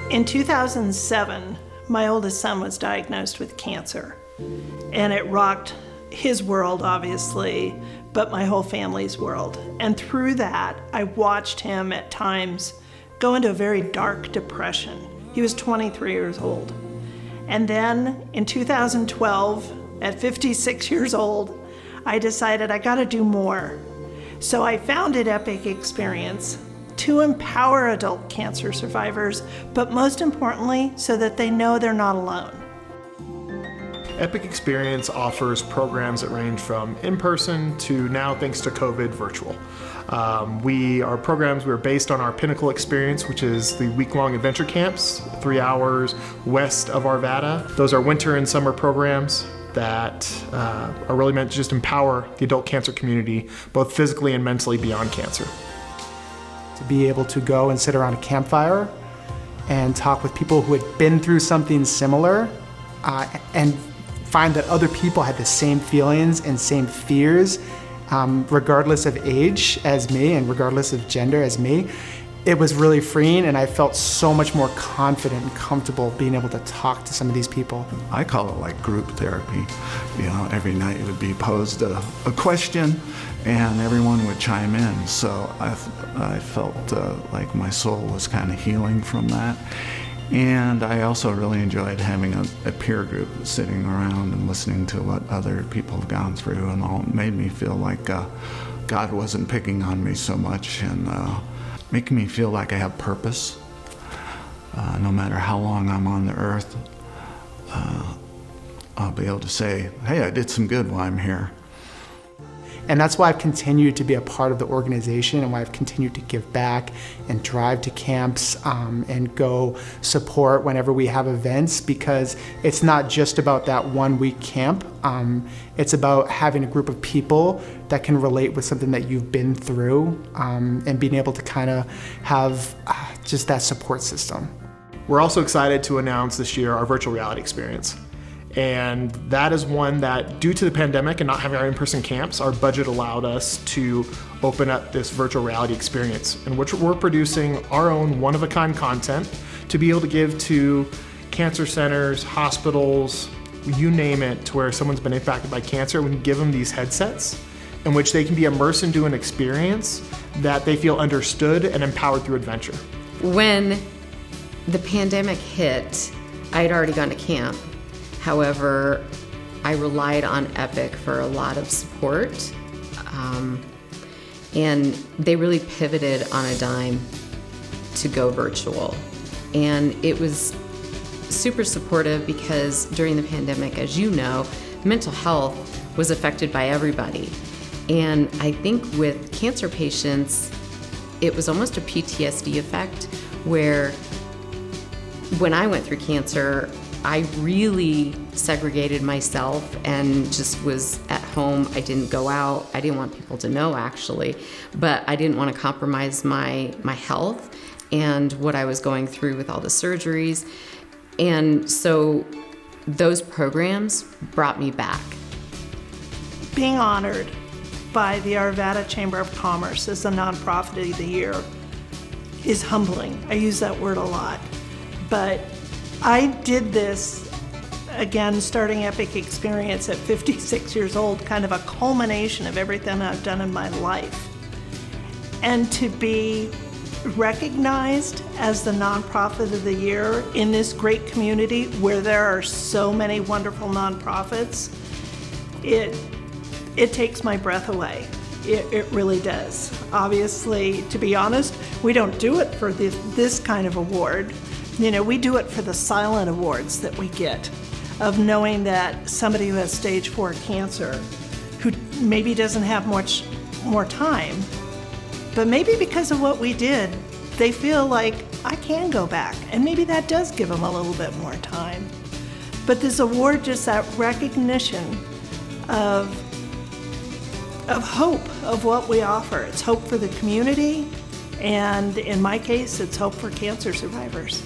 In 2007, my oldest son was diagnosed with cancer, and it rocked his world, obviously, but my whole family's world. And through that, I watched him at times go into a very dark depression. He was 23 years old. And then in 2012, at 56 years old, I decided I gotta do more. So I founded Epic Experience to empower adult cancer survivors, but most importantly, so that they know they're not alone. Epic Experience offers programs that range from in-person to now, thanks to COVID, virtual. Our programs were based on our Pinnacle experience, which is the week-long adventure camps, 3 hours west of Arvada. Those are winter and summer programs that are really meant to just empower the adult cancer community, both physically and mentally beyond cancer. To be able to go and sit around a campfire and talk with people who had been through something similar and find that other people had the same feelings and same fears, regardless of age as me and regardless of gender as me. It was really freeing, and I felt so much more confident and comfortable being able to talk to some of these people. I call it like group therapy. You know, every night it would be posed a question and everyone would chime in. So I felt like my soul was kind of healing from that. And I also really enjoyed having a peer group sitting around and listening to what other people have gone through, and all. It made me feel like God wasn't picking on me so much, and making me feel like I have purpose. No matter how long I'm on the earth, I'll be able to say, hey, I did some good while I'm here. And that's why I've continued to be a part of the organization, and why I've continued to give back and drive to camps and go support whenever we have events, because it's not just about that 1 week camp. It's about having a group of people that can relate with something that you've been through, and being able to kind of have just that support system. We're also excited to announce this year our virtual reality experience. And that is one that, due to the pandemic and not having our in-person camps, our budget allowed us to open up this virtual reality experience, in which we're producing our own one-of-a-kind content to be able to give to cancer centers, hospitals, you name it, to where someone's been impacted by cancer. We can give them these headsets in which they can be immersed into an experience that they feel understood and empowered through adventure. When the pandemic hit, I had already gone to camp. However, I relied on Epic for a lot of support, and they really pivoted on a dime to go virtual. And it was super supportive, because during the pandemic, as you know, mental health was affected by everybody. And I think with cancer patients, it was almost a PTSD effect, where when I went through cancer, I really segregated myself and just was at home. I didn't go out. I didn't want people to know, actually, but I didn't want to compromise my health and what I was going through with all the surgeries. And so those programs brought me back. Being honored by the Arvada Chamber of Commerce as the Nonprofit of the Year is humbling. I use that word a lot, but I did this, again, starting Epic Experience at 56 years old, kind of a culmination of everything I've done in my life. And to be recognized as the Nonprofit of the Year in this great community where there are so many wonderful nonprofits, it takes my breath away. It really does. Obviously, to be honest, we don't do it for this kind of award. You know, we do it for the silent awards that we get, of knowing that somebody who has stage 4 cancer, who maybe doesn't have much more time, but maybe because of what we did, they feel like, I can go back, and maybe that does give them a little bit more time. But this award, just that recognition of hope of what we offer. It's hope for the community, and in my case, it's hope for cancer survivors.